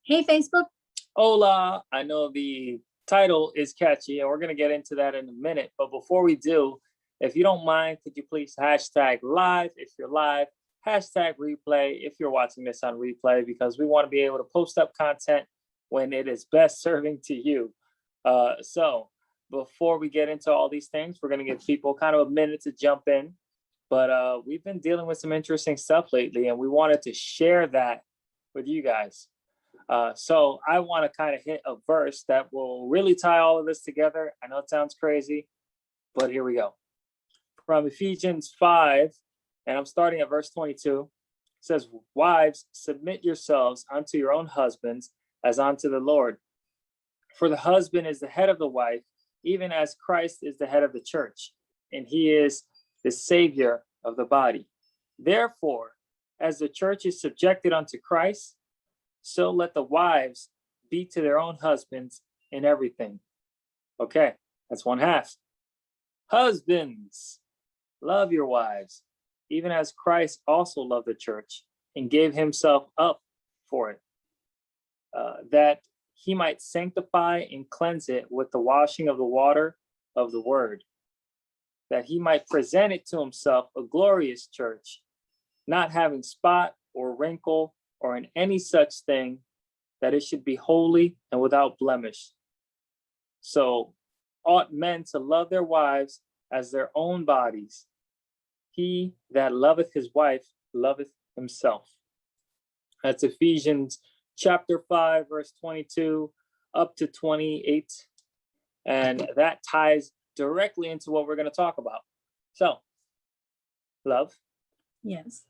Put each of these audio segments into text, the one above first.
Hey, Facebook. Hola, I know the title is catchy and we're going to get into that in a minute. But before we do, if you don't mind, could you please hashtag live if you're live, hashtag replay if you're watching this on replay, because we want to be able to post up content when it is best serving to you. So before we get into all these things, we're going to give people kind of a minute to jump in. But we've been dealing with some interesting stuff lately, and we wanted to share that with you guys. So I want to kind of hit a verse that will really tie all of this together. I know it sounds crazy, but here we go. From Ephesians 5, and I'm starting at verse 22. It says, "Wives, submit yourselves unto your own husbands as unto the Lord. For the husband is the head of the wife, even as Christ is the head of the church, and he is the Savior of the body. Therefore, as the church is subjected unto Christ, so let the wives be to their own husbands in everything." Okay, that's one half. Husbands, love your wives, even as Christ also loved the church and gave himself up for it, that he might sanctify and cleanse it with the washing of the water of the word, that he might present it to himself a glorious church, not having spot or wrinkle or in any such thing, that it should be holy and without blemish. So ought men to love their wives as their own bodies. He that loveth his wife loveth himself. That's Ephesians chapter 5, verse 22 up to 28. And that ties directly into what we're going to talk about. So, love. Yes.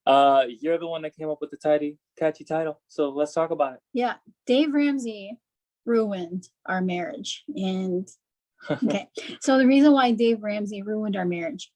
You're the one that came up with the catchy title. So let's talk about it. Yeah. Dave Ramsey ruined our marriage. And okay. So the reason why Dave Ramsey ruined our marriage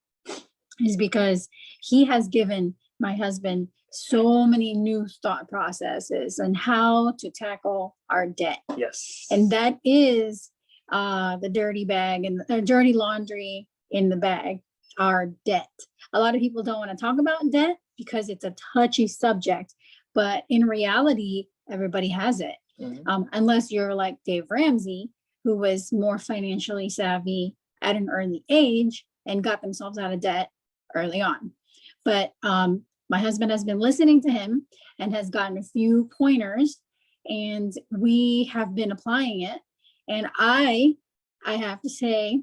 is because he has given my husband so many new thought processes on how to tackle our debt. Yes. And that is the dirty bag and the dirty laundry in the bag, our debt. A lot of people don't want to talk about debt because it's a touchy subject, but in reality, everybody has it. Mm-hmm. Unless you're like Dave Ramsey, who was more financially savvy at an early age and got themselves out of debt early on. But my husband has been listening to him and has gotten a few pointers, and we have been applying it. And I have to say,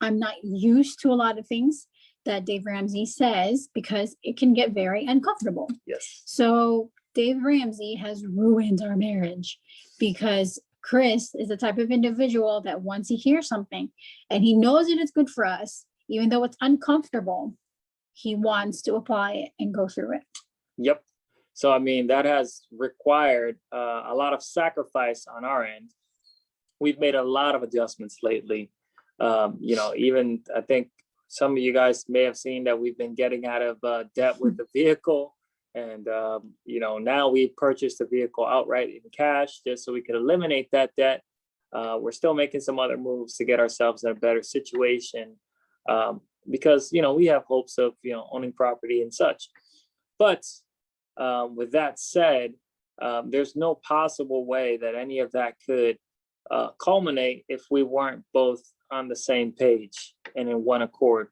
I'm not used to a lot of things that Dave Ramsey says because it can get very uncomfortable. Yes. So Dave Ramsey has ruined our marriage because Chris is the type of individual that once he hears something and he knows that it's good for us, even though it's uncomfortable, he wants to apply it and go through it. Yep. So, I mean, that has required a lot of sacrifice on our end. We've made a lot of adjustments lately. Even I think some of you guys may have seen that we've been getting out of debt with the vehicle. And, now we purchased the vehicle outright in cash just so we could eliminate that debt. We're still making some other moves to get ourselves in a better situation because, we have hopes of, owning property and such. But with that said, there's no possible way that any of that could culminate if we weren't both on the same page and in one accord.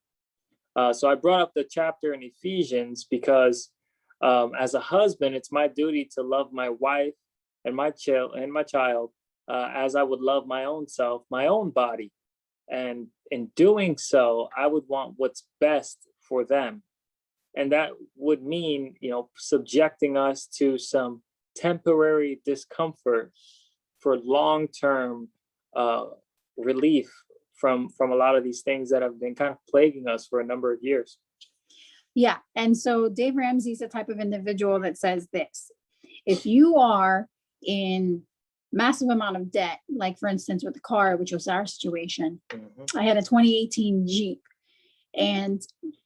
So I brought up the chapter in Ephesians because as a husband, it's my duty to love my wife and my child as I would love my own self, my own body. And in doing so, I would want what's best for them. And that would mean, subjecting us to some temporary discomfort for long-term relief from a lot of these things that have been kind of plaguing us for a number of years. Yeah. And so Dave Ramsey is the type of individual that says this: if you are in massive amount of debt, like for instance with the car, which was our situation, mm-hmm. I had a 2018 Jeep and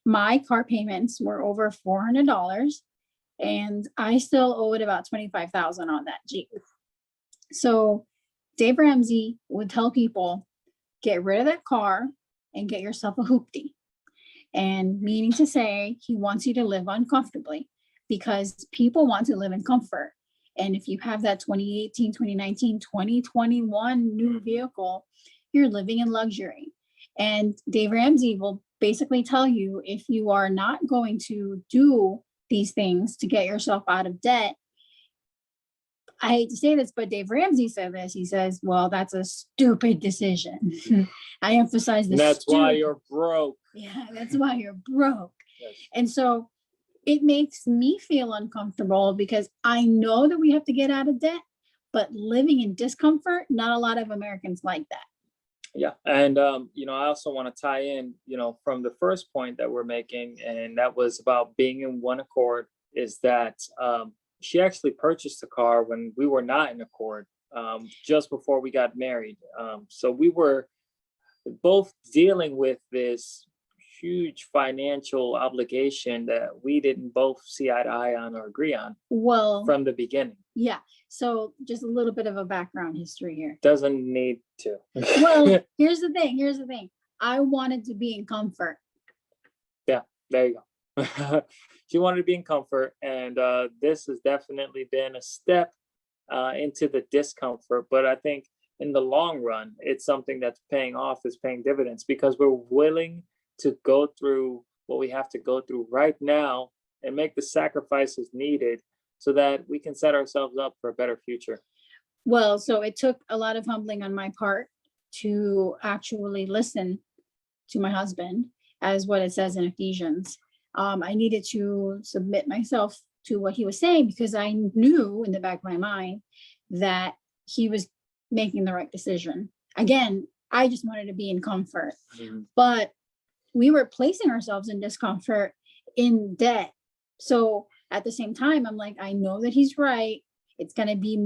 my car payments were over $400 and I still owed about $25,000 on that Jeep. So Dave Ramsey would tell people, get rid of that car and get yourself a hoopty. And meaning to say, he wants you to live uncomfortably. because people want to live in comfort. And if you have that 2018, 2019, 2021 new vehicle, you're living in luxury. And Dave Ramsey will basically tell you, if you are not going to do these things to get yourself out of debt, I hate to say this, but Dave Ramsey said this. He says, well, that's a stupid decision. I emphasize this. That's why you're broke. Yeah, that's why you're broke. Yes. And so it makes me feel uncomfortable because I know that we have to get out of debt, but living in discomfort, not a lot of Americans like that. Yeah. And, I also want to tie in, from the first point that we're making, and that was about being in one accord, is that she actually purchased a car when we were not in accord, just before we got married. So we were both dealing with this huge financial obligation that we didn't both see eye to eye on or agree on. Well, from the beginning. Yeah. So just a little bit of a background history here. Doesn't need to. Well, here's the thing. I wanted to be in comfort. Yeah, there you go. She wanted to be in comfort. And this has definitely been a step into the discomfort. But I think in the long run, it's something that's paying off, is paying dividends, because we're willing to go through what we have to go through right now and make the sacrifices needed so that we can set ourselves up for a better future. Well, so it took a lot of humbling on my part to actually listen to my husband, as what it says in Ephesians. I needed to submit myself to what he was saying, because I knew in the back of my mind that he was making the right decision. Again, I just wanted to be in comfort, but we were placing ourselves in discomfort, in debt. So at the same time, I'm like, I know that he's right. It's going to be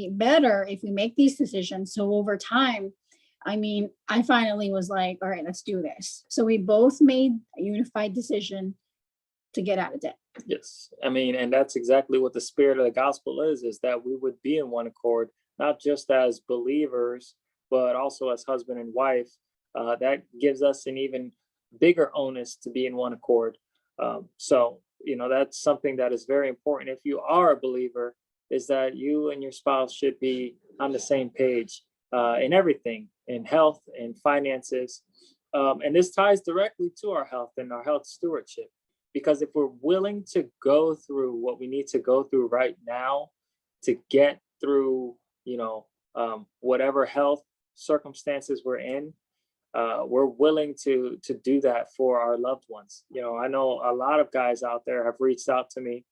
better if we make these decisions. So over time, I finally was like, all right, let's do this. So we both made a unified decision to get out of debt. Yes. And that's exactly what the spirit of the gospel is that we would be in one accord, not just as believers, but also as husband and wife. That gives us an even bigger onus to be in one accord. So that's something that is very important. If you are a believer, is that you and your spouse should be on the same page in everything, in health and finances. And this ties directly to our health and our health stewardship, because if we're willing to go through what we need to go through right now to get through, whatever health circumstances we're in, we're willing to do that for our loved ones. I know a lot of guys out there have reached out to me,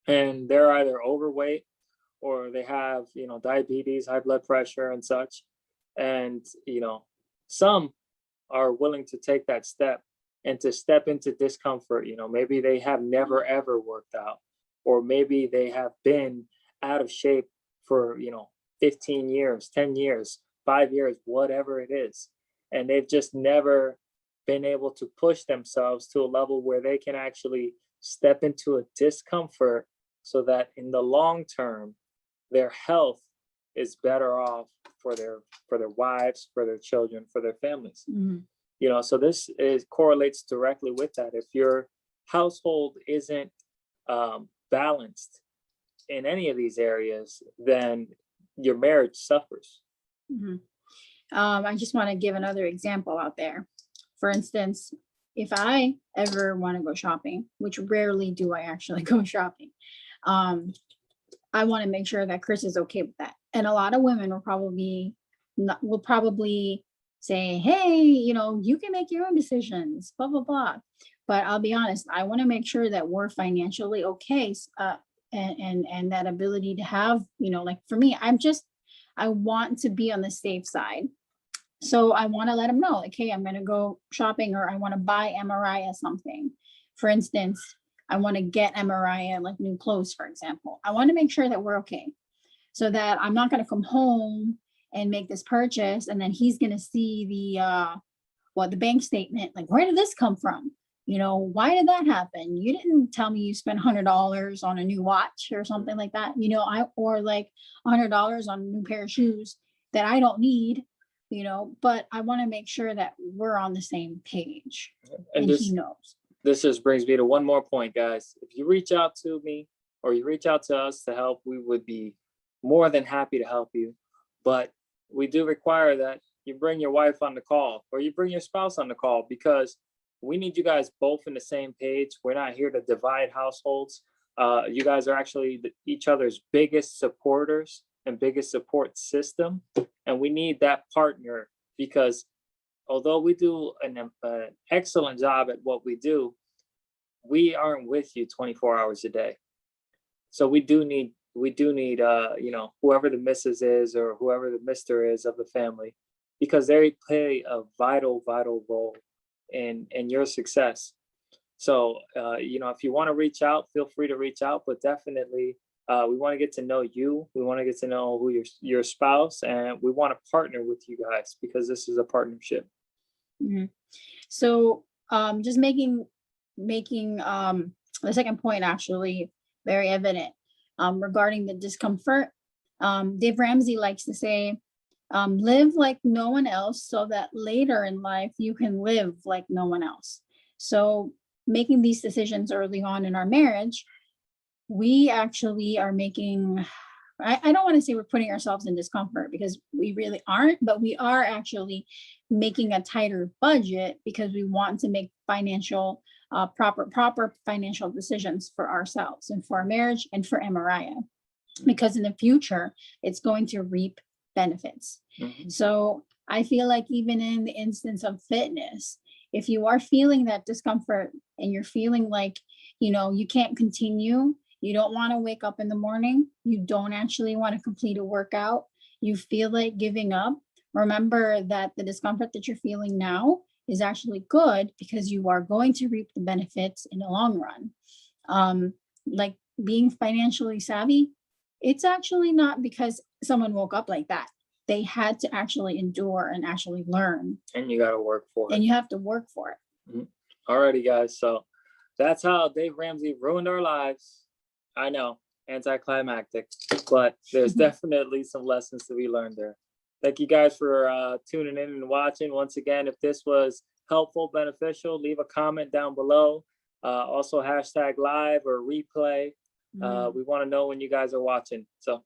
and they're either overweight or they have, diabetes, high blood pressure and such. And, some are willing to take that step and to step into discomfort. Maybe they have never, ever worked out, or maybe they have been out of shape for, 15 years, 10 years, 5 years, whatever it is. And they've just never been able to push themselves to a level where they can actually step into a discomfort so that in the long term, their health is better off for their wives, for their children, for their families. Mm-hmm. So this correlates directly with that. If your household isn't balanced in any of these areas, then your marriage suffers. Mm-hmm. I just want to give another example out there. For instance, if I ever want to go shopping, which rarely do I actually go shopping, I want to make sure that Chris is okay with that. And a lot of women will probably say, hey, you can make your own decisions, blah, blah, blah. But I'll be honest, I want to make sure that we're financially okay. And that ability to have, like for me, I want to be on the safe side. So I want to let them know, like, hey, I'm going to go shopping, or I want to buy Mariah something. For instance, I want to get Mariah like new clothes, for example. I want to make sure that we're okay, so that I'm not going to come home and make this purchase, and then he's going to see the bank statement. Like, where did this come from? Why did that happen? You didn't tell me you spent $100 on a new watch or something like that. Or like $100 on a new pair of shoes that I don't need. But I want to make sure that we're on the same page, and he knows. this just brings me to one more point, guys. If you reach out to me or you reach out to us to help, we would be more than happy to help you. But we do require that you bring your wife on the call or you bring your spouse on the call, because we need you guys both in the same page. We're not here to divide households. You guys are actually each other's biggest supporters and biggest support system. And we need that partner, because although we do an excellent job at what we do, we aren't with you 24 hours a day. So we do need whoever the missus is or whoever the mister is of the family, because they play a vital role in your success. So if you want to reach out, feel free to reach out, but definitely we want to get to know you. We want to get to know who your spouse, and we want to partner with you guys, because this is a partnership. Mm-hmm. So just making the second point actually very evident regarding the discomfort. Dave Ramsey likes to say, live like no one else so that later in life you can live like no one else. So making these decisions early on in our marriage, we actually are making, I don't want to say we're putting ourselves in discomfort, because we really aren't, but we are actually making a tighter budget because we want to make proper financial decisions for ourselves and for our marriage and for Mariah, because in the future it's going to reap benefits. Mm-hmm. So I feel like even in the instance of fitness, if you are feeling that discomfort and you're feeling like, you can't continue, you don't want to wake up in the morning, you don't actually want to complete a workout, you feel like giving up, remember that the discomfort that you're feeling now is actually good, because you are going to reap the benefits in the long run. Like being financially savvy, it's actually not because someone woke up like that. They had to actually endure and actually learn. And you got to work for it. And you have to work for it. Mm-hmm. Alrighty, guys. So that's how Dave Ramsey ruined our lives. I know, anticlimactic, but there's definitely some lessons to be learned there. Thank you guys for tuning in and watching. Once again, if this was helpful, beneficial, leave a comment down below. Also hashtag live or replay. We want to know when you guys are watching. So